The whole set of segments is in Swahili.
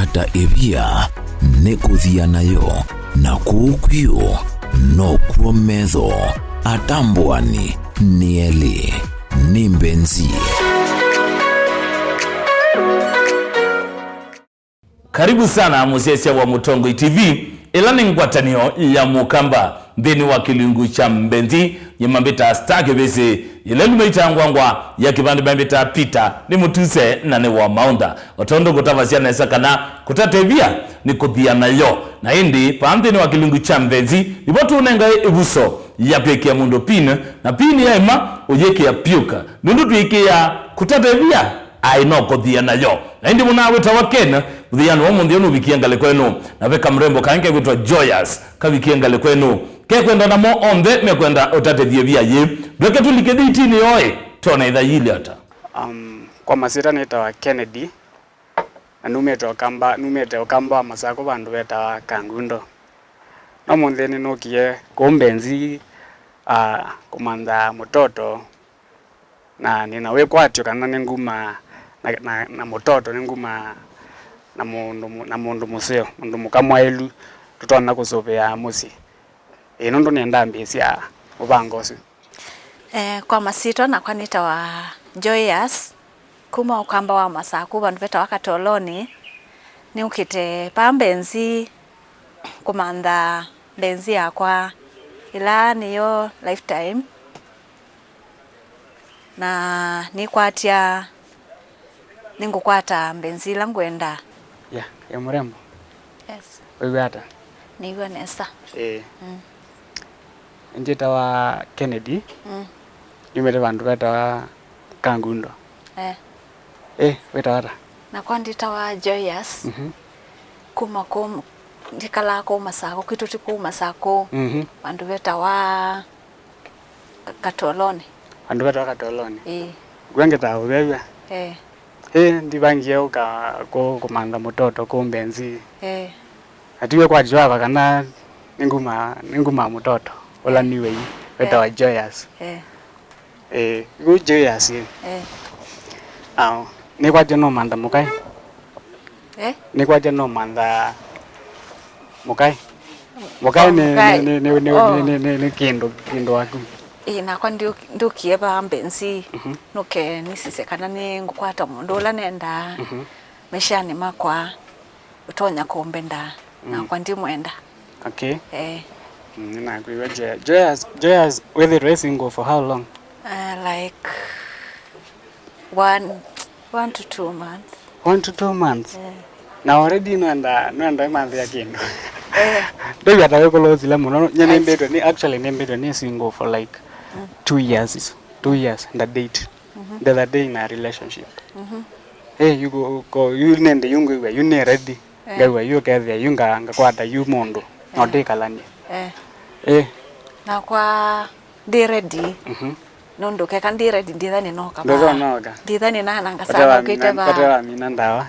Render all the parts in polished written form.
kũtata ĩbia nĩ kũthia nayo na kũkwio no kuo metho atambwani nieli ni Mbenzi. Karibu sana musiesia wa Mutongo TV ilani ngwatanio ya mukamba mbeni wa kilungu cha Mbenzi yemambita stake bese ilelu meita ngwangwa ya kibandi bambita pita ni mutuse na ni wa maunda otondo kutavasia na sakana kutatebia ni kuthia nayo na indi pambe wa kilungu cha Mbenzi ibotu unenga ibuso ya peke ya mundo pina na pini ya ema ojeke ya piuka nundu tuike ya kutatebia aino kuthia nayo na indi munawe tawakena Udhiano wa mundi onu wikiengale kwenu na veka mrembo kanke kutwa Joyous ka wikiengale kwenu ke kwenda na mo onde me kwenda otate dhiebia ye doke tulikediti ni oe tona idha yili ata kwa masira neta wa Kennedy na numete okamba masako bandu beta wa Kangundo na mundi ni nokie ko Mbenzi kumanda mutoto na ninawe kwatyo kana ninguma na mutoto ninguma na mundu museo mundu mukamwailu tutona kusopea musi inondo nenda mbisia ubangosi kwa masito na kwanita wa Joyous kuma ukamba wa masaku bandu beta wakatoloni ni ukite pa Mbenzi kumanda Mbenzi yakwa ila niyo lifetime na ni kwatia ningukwata Mbenzi langwenda ya murembo. Yes. Wewe hata. Niwe nesa. Njeta wa Kennedy. Nimete bandu beta wa Kangundo. Weta hata. Na kwandita wa Joyous. Kuma ndikala ko masako kituti ko masako. Bandu beta wa Katoloni. Bandu beta wa Katoloni. Gwengeta wewe. Ndibangie uka ko kumanda mutoto ko Mbenzi. Atiwe kwa jwa kana ninguma mutoto ola niwe weta wa Joyous. Go Joyous. Ni kwa jeno manda mukai. Ni kwa jeno manda mukai. Mukai ni kindo waku. Na kwa ndukie ba Mbenzi nuke nisise kana ni ngukwata mundu ula nenda meshani makwa utonya kuombenda na kwa ndi mwenda. Okay. Nina kuiwa Joyous with the racing go for how long? Like 1 to 2 months. 1 to 2 months. Now already nenda month ya kino. Ndio yatawe kolozi la muno nyene mbedo ni actually nembedo ni single for like 2 years. 2 years and a date. The other day in a relationship. You go you nende yungu we you ne ready. Gawa you get there yunga ngakwata you mondo. No take kalani. Na kwa di ready. Nondo ke kan di ready ndithani no kama. Ndozo noga. Ndithani na nanga sana kwiteba. Patera mina ndawa.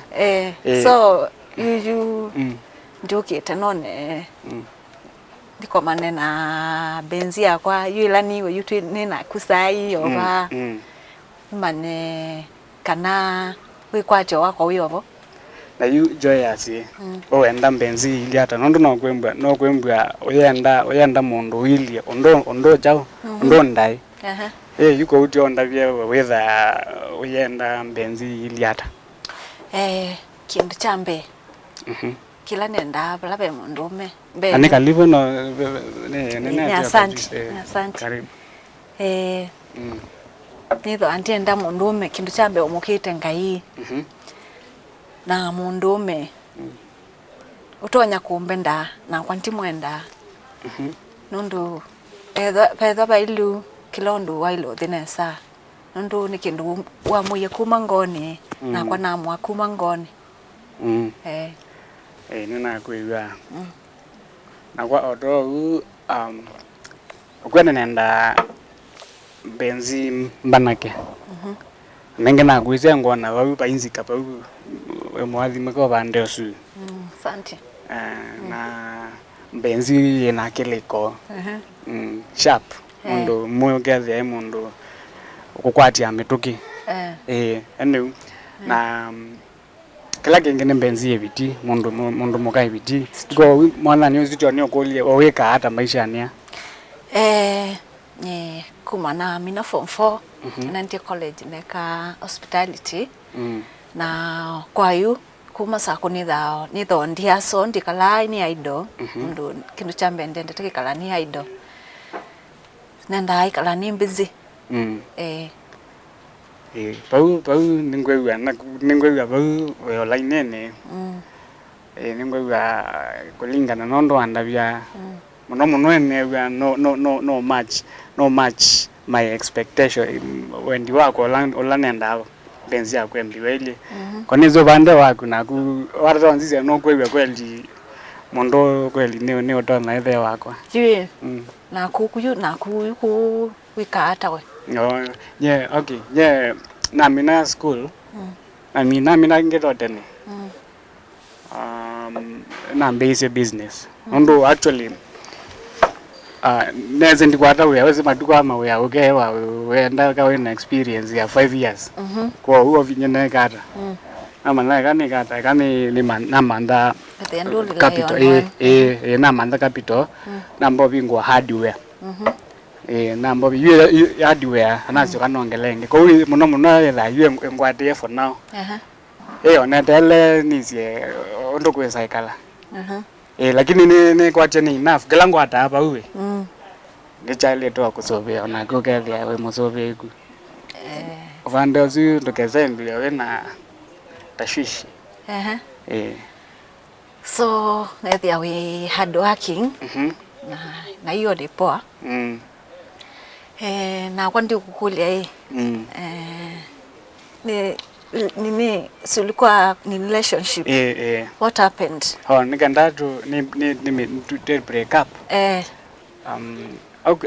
So you ndokete none. Ndiko manena Mbenzi yakwa yuila niwe yutu nina kusai yoba mane kana wikwacho wako wiyobo na yu Joyous enda Mbenzi ili hata nondo no kwembwa oyenda mundu ili ondo jao ondo ndai yuko uti onda bye whether oyenda Mbenzi ili hata kindu chambe kila nenda labe mundume anika live no ne asante karibu nido antienda mundume kindu chambe omukite ngai na mundume utonya kumbenda na kwanti mwenda nundu pedha bailu kilondo wailo dinesa nundu ni kindu wa muye kuma ngoni na kwa namwa kuma ngoni nina kuiwa na kwa odo ukwenda nenda Mbenzi mbanake nenge na kuizia ngona wa painzi kapa mwathi mko bande osu asante na Mbenzi yena keleko sharp mundo moyo gathe mundo ukukwatia mituki ene na kila kingine Mbenzi eviti mundu mukai viti go mwana ni uzito ni okolie oweka hata maisha ania kuma na mina form 4 nanti college neka hospitality na kwa yu kuma sako ni thao ndia so ndikala ni aido mundu kindu cha mbende ndekala ni aido nenda ikala ni busy pau ningwewa pau online ne ningwewa kulingana nondo andavya muno ene no match my expectation when you are olanenda Mbenzi yako mbiweli konizo bande wako na ku warata nzizi no kwewe kweli mondo kweli ne otona ethe wako jiwe na ku wika hata we okay na mina school mina ngeto tene na basic business ndo actually neze ndikwata we aweze matuko ama we aokewa we ndaka we na experience ya 5 years kwa huo vinyene kata ama na kani kata kani na manda capital na manda capital na mbobi ngwa hardware na mbobi hardware anasio kanongelenge kwa hiyo muno la yue ngwate for now ona tele nisie ndo kwesa ikala lakini ni kwa cheni enough kila ngwata hapa uwe ndichale to kusovea na kokethia we musovea ku vanda uzi ndokezembi we na tashwishi so nethia we hard working na hiyo ni poa na kwandi kukulia ni sulikuwa ni relationship what happened nikaenda tu ni break up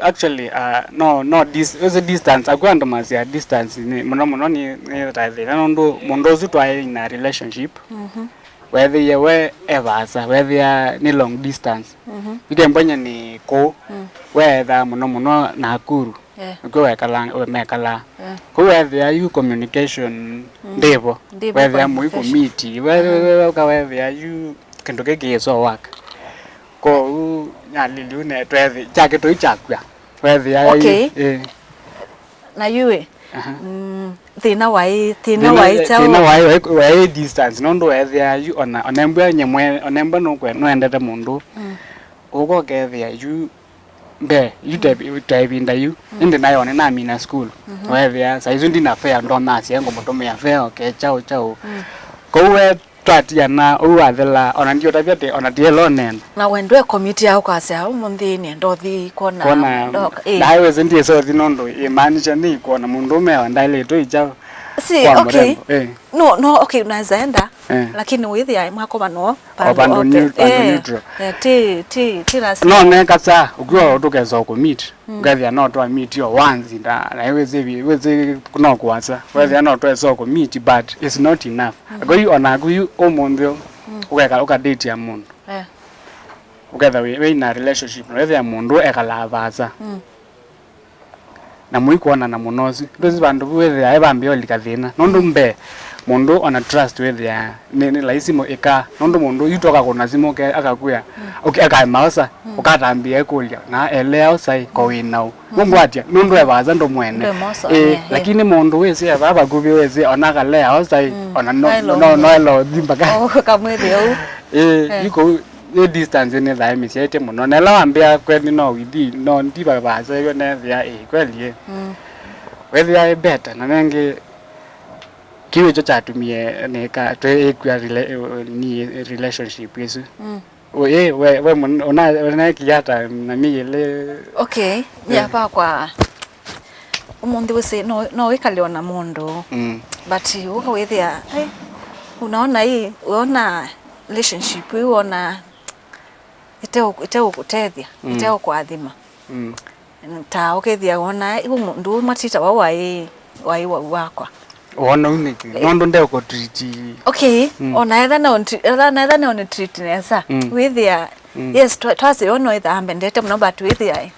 actually no this was a distance akwanda masia distance ni muno ni rather ndo mondo zitwa in a relationship whether you were ever whether you ni long distance ikembanya ni ko whether muno Nakuru go wekala ko whether you communication ndebo whether mu iko meet whether you kendo keke so work ko nyalili une twethe chake to ichakwa whether na yue thina wai distance no ndo whether you onemba nyemwe onemba no kwe no endete mundu ugo kethia you be you type in you inde nayo na mina school whether saizo ndina fair ndo nasi ngo mutume ya fair okay chao ko we twatia na uwathela ona ndio tabiate ona dielo nen na wendwe committee yao kwasa umunthini ndothi kona na iwe ndie so thinondo imaanisha ni kuona mundu umewa ndaile to ichao si okay no okay unaweza enda lakini withi ya mwako bano pando neutral ti last no ne kasa ukiwa utukeza ku meet ngathia no to meet your once na iweze kuno kwasa whether no to so ku meet but it's not enough go you ona you omondo ukeka date ya mundu uketha we in a relationship whether ya mundu ekala baza na muikuona na munozi ndozi bandu wethe aibambio likathina nondo mbe mundu ona trust wethe ni laisimo eka nondo mundu yutoka kuna simo ke akakuya okay akaimausa ukatambia kulia na eleo sai ko winao ngwatia nondo ebaza ndo mwene lakini mundu wese baba kubi wese ona kalea sai ona no elo dimbaka kamwethio yuko the distance ni la misiete muno na la ambia kweli no widi no ndiba baza yo na vya kweli whether I better na nange kiwe cho chatumie ne ka to ni relationship yesu we ona kiyata na miyele okay ya pa kwa umundu wese no wikale ona mundu but uka wethia unaona hii unaona relationship unaona iteo kutethia iteo kwathima ta ukethia wona ibu mundu matita wai wakwa wona uniki nondo ndeo ko treat okay ona etha na on treat nesa withia yes twase ono itha ambendete muno but withia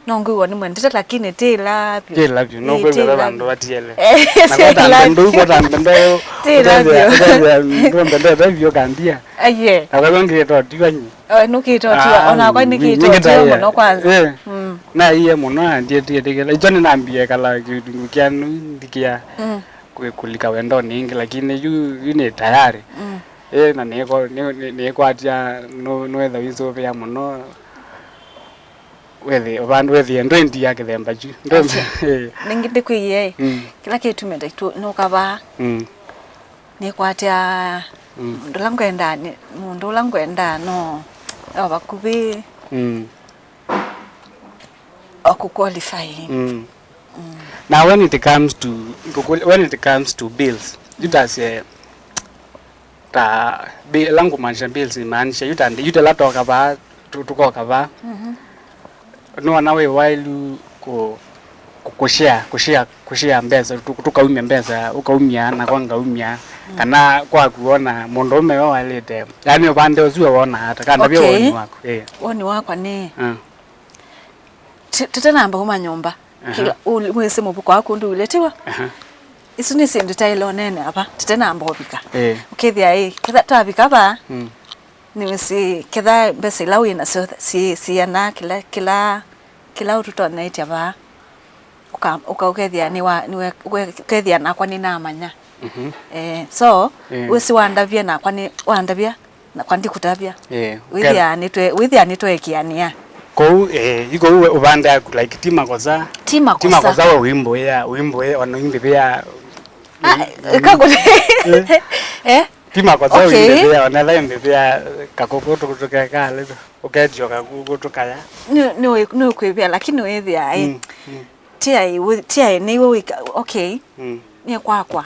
nongu ni mwendete lakini tila pyo no kwebera bandu batiele na tila ndu ko tambendo tila ndo mbende bavyo kandia aye akagonge to tiwanyi nukitotiwa ona kwa nikitotiwa muno kwanza na iye muno andie tikela ichone nambie kala kianu ndikia kulika wendo ningi lakini yu ni tayari na neko atia no etha wizo ya muno wethi bandu wethi ndendi yake themba ju ningi ndikwiye kila kitu menda tu nukaba ni kwatia mundu langwenda no abakubi qualify now when it comes to bills you does langu manisha bills maanisha yutala toka ba tukoka ba no nawe while kushare mbeza tukaumia mbeza ukaumia na kwanga umia kana kwa kuona mundu ume walete yani upande usiwe wona hata kana bia woni wako woni wako ni tetanamba uma nyumba kila mwese mubuko wako ndu uletiwa isu ni sindu tailo nene apa tetanamba obika ukethia ketha tabika ba ni wisi ketha mbese lawi na si yana kila ututonitia ba ukethia ni ukethia nakwa ni namanya so wisi wandavia nakwa ni wandavia nakwa ndikutabia withia nitwekiania ko iko ubanda like tima koza wa wimbo ya wana wimbo pia kago tima koza wimbo pia wana wimbo pia kakokoto kutoka kale uketio kakutoka ya no kwebia lakini withia tia ni we okay ni kwakwa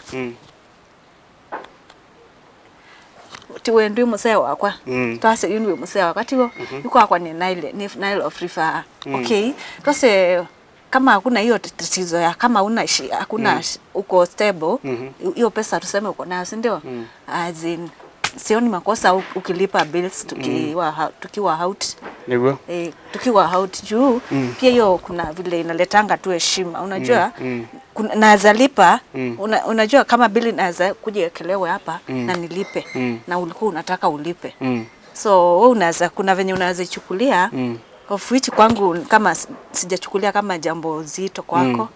tiwe ndu musee wakwa twase yunwe musee wakwa tiwo yukwakwa ni Nile of River okay twase kama hakuna hiyo tatizo ya kama una hakuna uko stable hiyo pesa tuseme uko nayo si ndio as in sioni makosa ukilipa bills tukiwa out ndio tukiwa out juu pia hiyo kuna vile inaletanga tu heshima unajua naweza lipa unajua kama bili naweza kujiekelewa hapa na nilipe na ulikuwa unataka ulipe so wewe unaweza kuna venye unaweza chukulia of which kwangu kama sijachukulia kama jambo zito kwako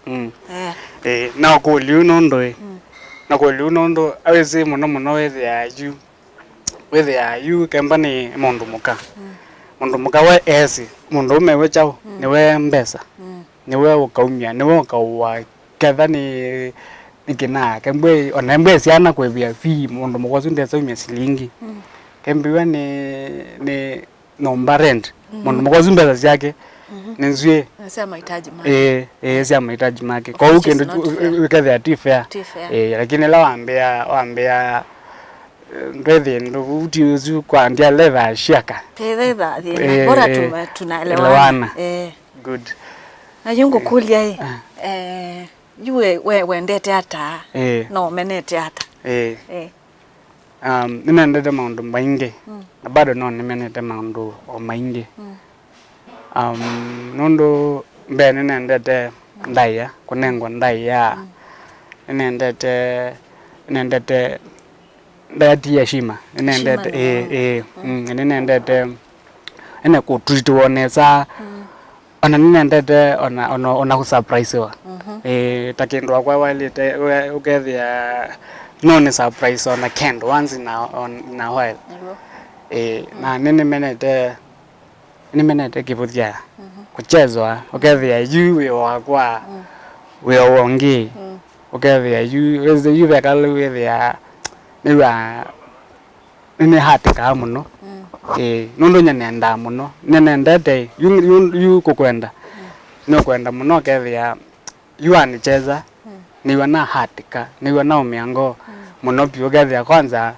na ko liunondo na ko liunondo aweze muno whether you kambani mundu muka we esi mundu umewe chao niwe mbesa niwe ukaumia niwe ukawa ketha ni nikina kembwe onembwe siana kwebia fi mundu mukozu ndesa umia silingi kembiwa ni nomba rent mundu mukozu mbesa zake nenzwe sema mahitaji make sema mahitaji make kwa ukendo uketha tifa lakini la waambia ndwethe ndo utiuzu kwa ndia leather shaka leather bora tunaelewana good na yungu kulia yue wendete hata no menete hata nimenete maundu maingi na bado no nimenete maundu o maingi nondo mbe nendete ndaya kunengwa ndaya nendete ndati heshima nendete nendete ene ku treat wonesa ona nendete ona ku surprise wa takendo kwa wale ukethia no ni surprise ona kendo once in a while na nimenete kivutia kuchezwa ukethia yuwe wakwa we wongi ukethia yuwe kalu wethia niwa nene hatika muno nondo nyanenda muno nyanendete yu kukwenda no kwenda muno kethia yu anicheza niwa na hatika niwa na umiango muno pio kethia kwanza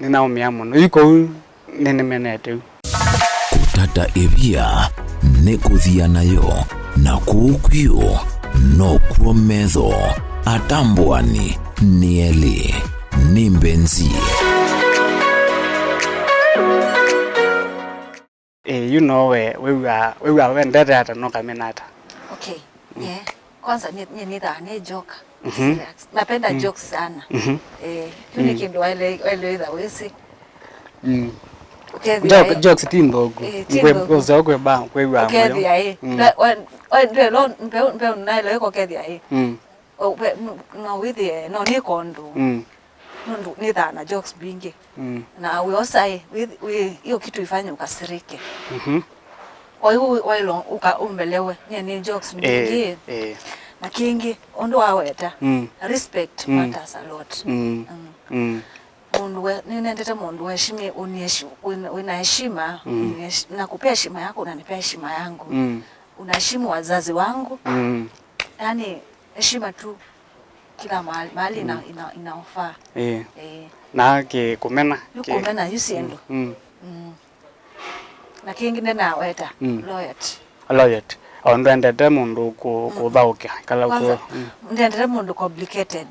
nina umia muno yuko nene menete kutata evia nekuthia nayo na kukwio no kuometho atambwani nieli ni Mbenzi. you know we were when that no kaminata. Okay. Yeah. Kwanza ni joke. Serious. Napenda jokes sana. Tuni kindu wale either wesi. Jokes timbogo. Ngwe okwe ba kwe wa moyo. Okay, ai. When lo na lo ko kedi ai. No with the no ni kondo. Nundu ni na jokes bingi. Na we osai we hiyo kitu ifanye ukasirike. Kwa hiyo wailo umbelewe ni jokes bingi. Na kingi ondo aweta. Respect matters a lot. Mundu ninendete mundu heshima una heshima na kupea heshima yako unanipea heshima yangu. Unaheshimu wazazi wangu. Yaani heshima tu kila mahali inaofaa. Na ke kumena yusiendo. Na kingine na weta loyalty ondendete mundu kuthaukia kala ko ndendete mundu complicated.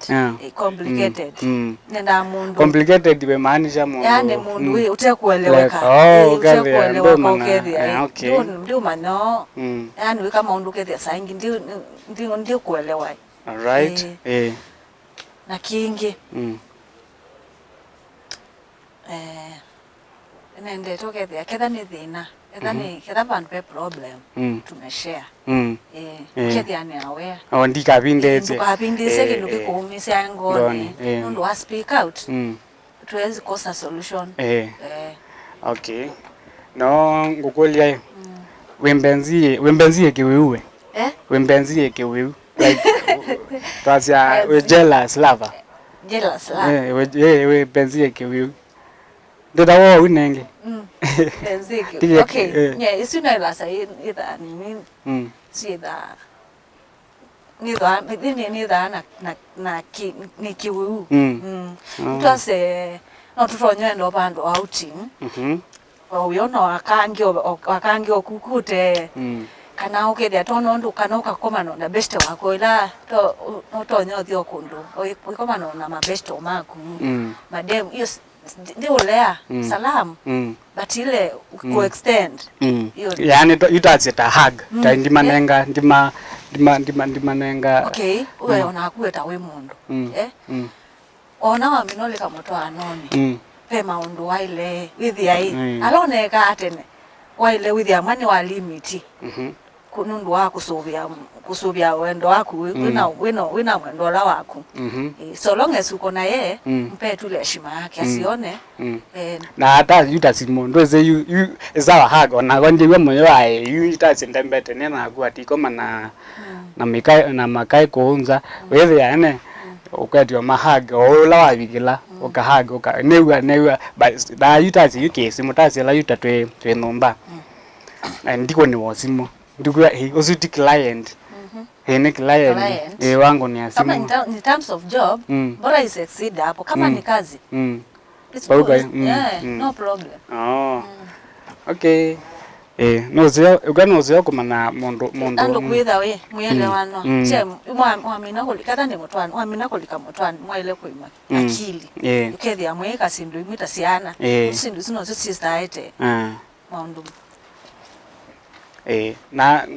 Nenda mundu complicated be maanisha mundu yani mundu wewe utakueleweka utakuelewa kwa kethia ndio mano yani we kama undu kethia saingi ndio kuelewa. Alright. Na kingi nende tokethia ketha ni thina ketha bandu pe problem tumeshare kethia ni aware ondika bindeze kindu kikuumisha ngoni nundu wa speak out tuwezi kosa solution. Okay. No ngukolia Mbenzi kiwewe Mbenzi kiwewe like twasia we jealous lover we Mbenzi kiwewe ndida wo unenge Mbenzi okay yeah isuna la sai ida ni si da ni da na kiwewe twase no tutonye ndo bandu outing uyona wakangi okukute kana ukethia tono ndu kana ukakomano na best wako ila to nyothio kundu ukomano na mabest maku madem hiyo ndio lea salam but ile ku extend yani itatsita hug ndimanenga ndimanenga okay wewe unakueta we mundu ona wa minoleka moto anoni pema undu waile withia aloneka atene waile withia mani wa limiti kunundu wa kusubia wendo waku wina mwendo la waku so long as uko na yeye mpe tu heshima yake asione na hata yutasimo ndoze you ezawa hago na konje we moyo wae yutasinde mbete nena akuati koma na makai kuunza withia ene ukatio mahaga ola wabigila ukahaga newa but da yutasi yukesi mutasi la yutatwe nomba ndiko ni wasimo ndiko osuti client ni client wangu ni asimu kama in terms of job bora is exceed hapo kama ni kazi it's no problem. Okay. Uganozeo kumana mondo ando kwitha we mwelewano che mwamina kulikata ni mutwani mwamina kulika mutwani mwaile kuima akili ukethia mweka sindu imita siana sindu sino sistaite maundu na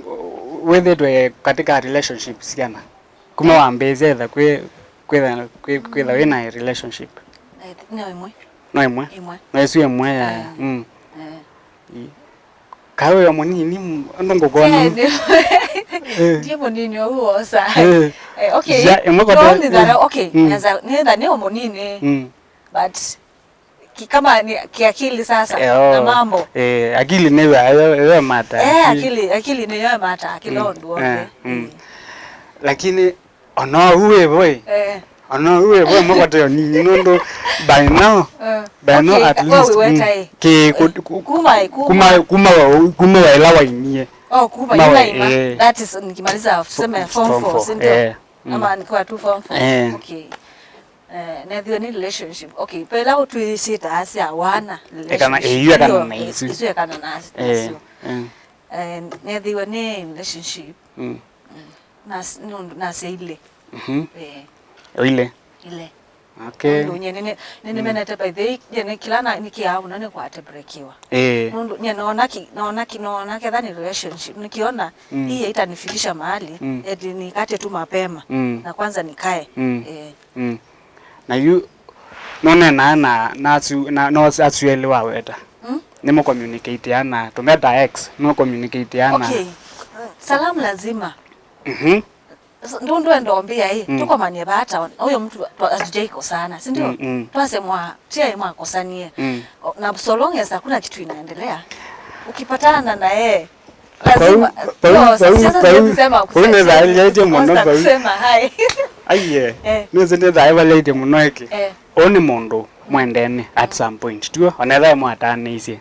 wethe katika relationship siana kuma wambeze etha kwitha wina relationship no imwe no esu imwe ya kawe munini ndongo gona ndiye munini huo sa okay okay nenda ni munini but kama ni kiakili sasa na mambo akili newe mata akili newe mata kilondo lakini ono uwe boy ono uwe boy mwato ni nondo by now at least kuma waelewa inie kuma ina that is nikimaliza tuseme form 4 ndio ama nikuwa tu form 4 okay na the relationship okay pela utuisita asia wana relationship kana na isu kana na na the relationship na seile ile Okay. Mundu nyene nene menete by the nyene kilana nikiau nane kwa atebrekiwa. Mundu nyene naona kedhani relationship nikiona hii itanifikisha mahali eti nikate tu mapema na kwanza nikae. Na you none na asuelewa weta. Nimo communicate ana tumeta X no communicate ana. Okay. Salamu lazima. Ndo ombia hii tuko manye bata huyo mtu asijaiko sana si ndio twasemwa tia mwa kosanie na so long as hakuna kitu inaendelea ukipatana na yeye lazima kusema hai aiye nizinde daiva lady munoiki oni mundu mwendene at some point tuo onetha mwatane isi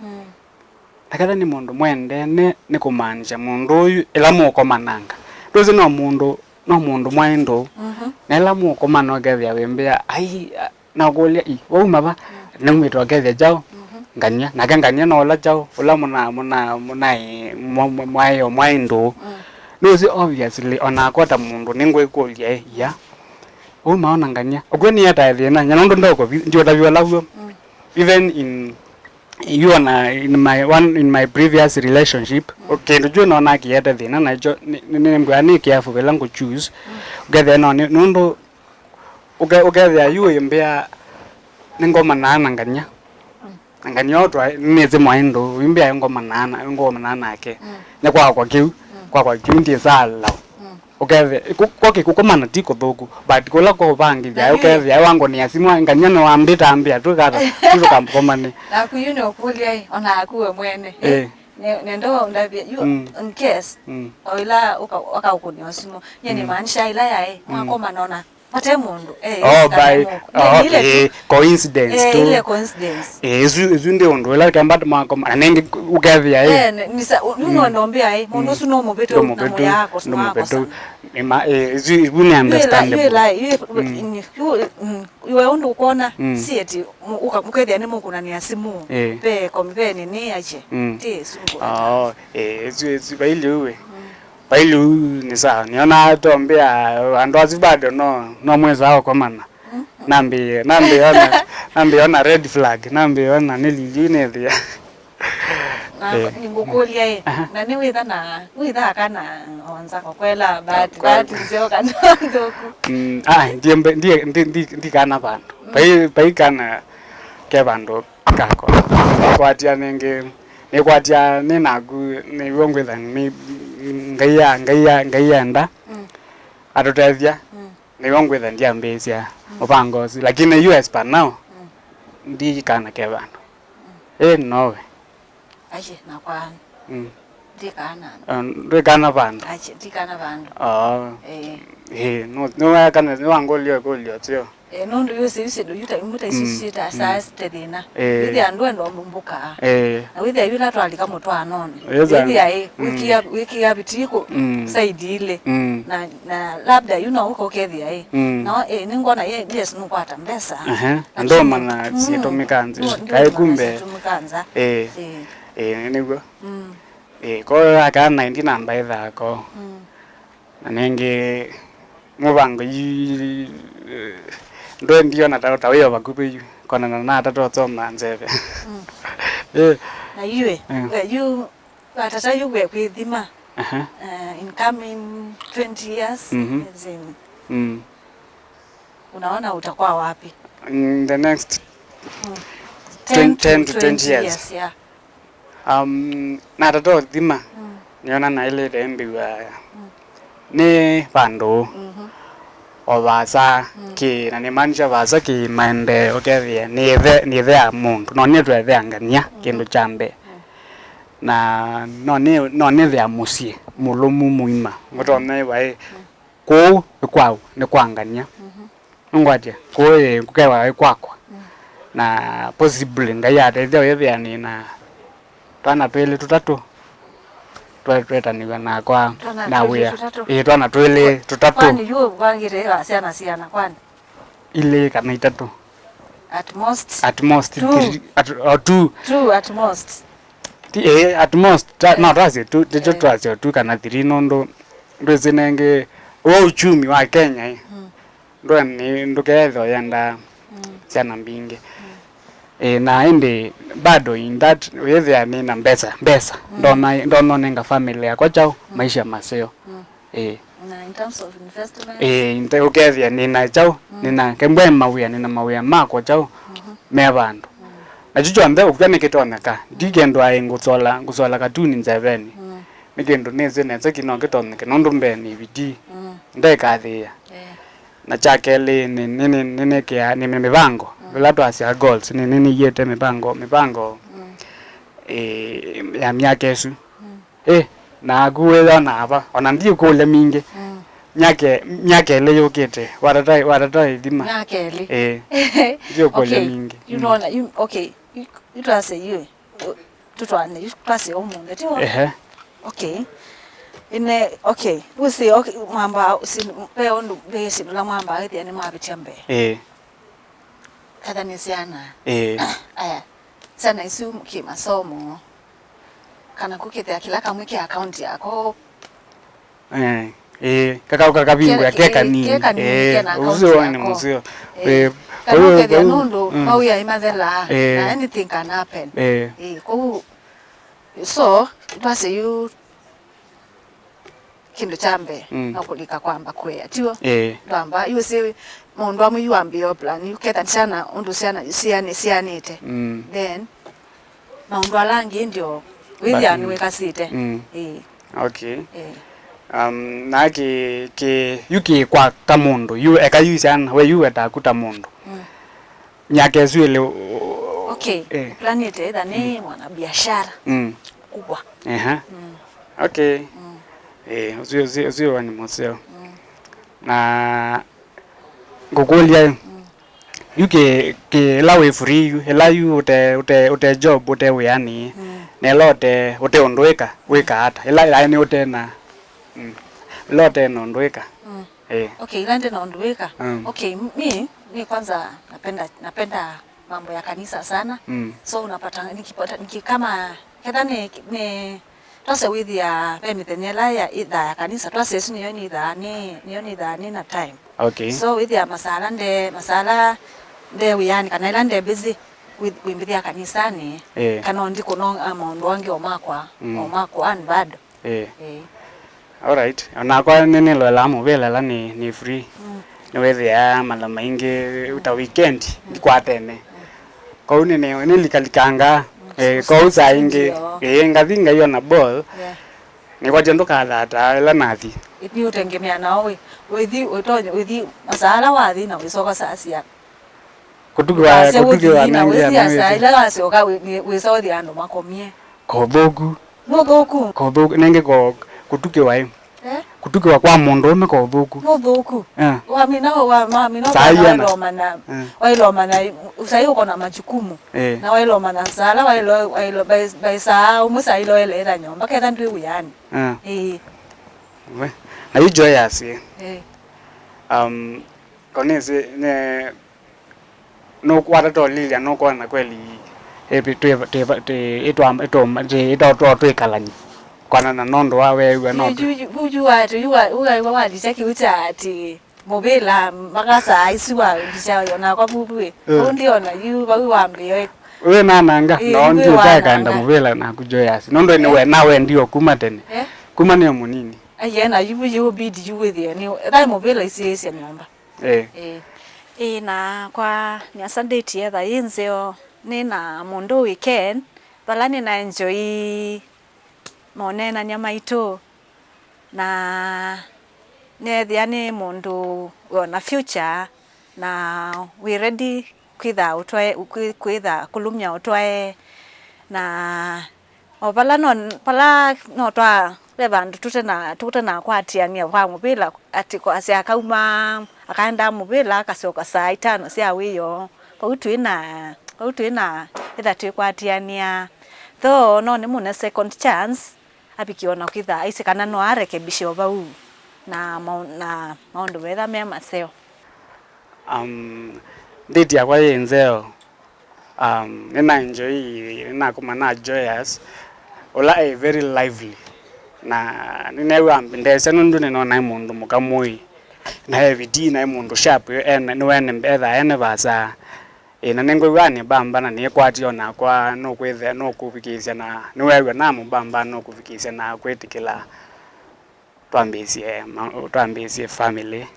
takala ni mundu mwendene ni kumaanisha mundu uyu ila muko mananga tuzi no mundu mwendo nela muko manogethia wembea ai na golia I wauma ba numito gethia jao ngania ngania no la jao ula muna mwayo mwendo nuzi obviously onakota mundu ningwikulia ya maona ngania ogweni yata thina nyanando ndoko ndio davyo lavyo even in in my previous relationship okay ndio naona kieta thina na jo ni careful vela ngo choose ugethe no ndo ugethe ayu imbea ngoma nana ngania otwa neze mwaindo imbea ngoma nana ake ne kwa kiu ndiye sala ugethe koke kukomana tiko thoku but kola ko bangi vya ugethe wango ni asimwa ngania no ambita ambia tukata tukamkomane na kuyuno kulia ona akuwe mwene nendo ndabia you in case oila ukakuni wasimo yani maanisha ila yae mwakoma naona pate mundu by coincidence tu ile coincidence ezu ndio ndo ila kamba mwakoma nenge ugethe nisa nuno ndombia mundu suno mobeto na moyako sino ema ezu ibuni understandable iwe undu kuona si eti ukakukethia ni mungu nani asimu pe komveni ni aje ti sungu ezu baili ni sawa niona tombea ando azibado no mweza wao kwa mana nambi ona red flag nambi ona nililune thia ningukulia na ni witha kana onza kwela but nzeo kana ndoku ndi kana bandu bai kana ke bandu kako kwatia nenge ni kwatia ni nagu ni wongwetha ni ngaiya nda atotethia ni wongwetha ndia mbesia upangozi lakini US pa now ndi kana ke bandu nowe aje na kwa ndikana bandu aje ndikana bandu no kana ni wangolio tio nondo yose do yuta imuta isisita saa stedina withi andu ndo mbumbuka na withi ayuna twalika mutwa none withi ai wiki ya bitiko saidi ile na labda uko kethi ai na ningona yes nukwata mbesa ndo mana sitomika kai kumbe sitomika niguo ko aka 19 namba ithako na nengi mubango ndo ndio nataka wewe bakupe kona na tatu tsoma nzeve na yue you atata yuwe kwithima in coming 20 years unaona utakuwa wapi in the next 10 to 20 years yeah na tatu thima niona na ile dembi wa ni bando obasa ki na ni manja basa ki mande okethia ni the amuntu no ni twe the ngania kindu chambe na no ni the amusie mulumu muima ngotone bai ko kwao ni kwangania ngwaje ko kukewa kwakwa na possibly ngayade the ni na twana twele tutatu twetaniwa na kwa na wea twana twele tutatu kwani yu kwangire asiana kwani ile kana itatu at most two at most at most no razi two kana three nondo zinenge uchumi wa Kenya ndo ni nduketho yanda ciana mbingi na indi bado in that whether nina mbesa ndona nenga family yakwa chao maisha maseo na in terms of investment inte ukethia nina chao nina kembwe nina mawia mako chao me bandu na chucho ande ukwane kitoneka ndikendo ai ngusola katuni nzeveni mikendo neze neze kino kitoneka nondo mbeni bidi ndekathia na chakeli nini kia ni mipango labda asia goals nini yete mipango ya miaka yesu na kuwe na hapa ona ndio kule mingi nyake ile yokete warata idima nyake ile ndio kule mingi you know you try say you tutwane you pass omunde tio okay ine we say mwamba usipe ondu besi la mwamba hadi ani mwabitia mbe kada nisiana aya sana isu kimasomo kana kukithia kila kamwe ki account yako kaka bingu yakeka ni uzio ni muzio kama nondo au ya imadela anything can happen so basi you kindu chambe na kulika kwamba kwea tio kwamba you say mundu amu you ambio plan you get sana undu sianite then mundu alangi ndio withi anweka site okay na ki yuki kwa kamundu you eka yusiana we you atakuta mundu nyake zuile planet either ni mwana biashara kubwa okay uzio ni museo na gogolia yuke ke lawe free you ela you ute job ute yani ne lote ute ondweka weka hata ela ni ute na lote ondweka ilande na ondweka mi kwanza napenda mambo ya kanisa sana so unapata nikikama kedani ni twase with ya pemitenyela ya idha ya kanisa twase sini yoni idha ni na time so with ya masala nde uyani kana ilande busy with ya kanisa ni kana ndi kuno amondo wange omakwa and bad all right na kwa nini lo la mobile la ni free ni with ya mala maingi uta weekend kwa tene kwa unene ni likalikanga kwa uza ingi ngathinga hiyo na ball ni kwa jendo kadata la nathi ni utengemea nawe withi masala wathi na wisoka sasia kutukiwa na withi asala wasoka wisothi ando makomie kobogu nenge kutukiwa kutukiwa kwa mundu ume kothuku wamina wailomana usai uko na majukumu na wailomana sala wailo baisa umusailo ele nyomba ketha ndwi uyani na you joyous konese ne no kwata to lilia no kwa na kweli ito twikalanyi kwana na nondo wawe nondo buju walisaki utati mobila makasa aisiwa bishayo na kwa bubwe ndiona yu wambio we nanga no ndio kaenda mobila na kujoyasi nondo ni we nawe ndio kuma tene kuma ni munini ayena yu bidi yu with you ni dai mobila isi nyomba na kwa ni Sunday tietha inzeo ni na mundu weekend balani na enjoy monena nyama ito na nethia ni mundu wona future na we ready kwitha kulumya utwae na opala no twa bebandu tutena kwatiania kwa mubila ati kwa asia kauma akaenda mubila akasoka saa 5 cia wiyo pautwina itha twikwatiania though no ni muna second chance abikiona kwitha aise kana no arekebishe bau na maundu wetha me maseo nditi yakwa yenzeo nina enjoy nina kuma na joyous ola a very lively na ninewa mbendese nundu nina mundu mukamui na evidi na mundu sharp and no ene mbetha ene basa na nengo wani bamba na ni kwatio na kwa no kwethe no kufikisha na ni wewe na mbamba no kufikisha na kwetikila twambisie family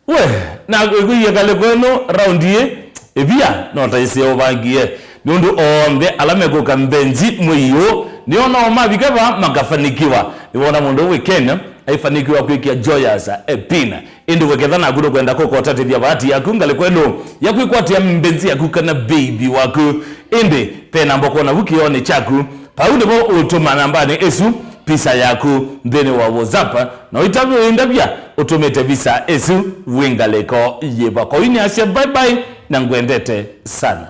we na kuye kale kweno roundie ebia no taise obangie nundu ombe alame ko Mbenzi mwiyo niona omabikaba magafanikiwa niwona mundu we Kenya aifanikiwa kwikia Joyous epina indi wekethana gudo kwenda koko tatedia bahati yaku ngale kweno yakwikwatia Mbenzi yakukana baby waku indi pena mboko na wukione chaku paude bo utuma nambani esu pisa yaku ndene wa WhatsApp na itabu indabia utumete visa esu wingaleko yeba kwa ini asya bye bye na ngwendete sana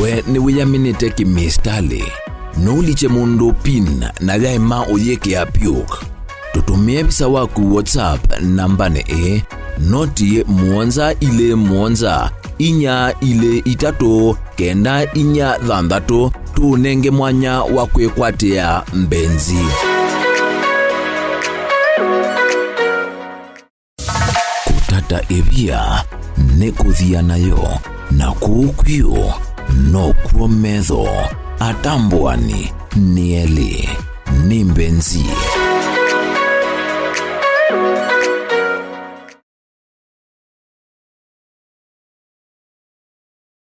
we ni wiyaminite kimistali nuliche mundu pin na yaima oyeke ya piuk tutumie visa waku WhatsApp nambane noti muonza ile muonza inya ile itatu kenda inya thandatu tunenge mwanya wa kwikwatia Mbenzi. Kutata ebia nekuthia nayo na kukwio no kuometho atambwani nieli ni Mbenzi.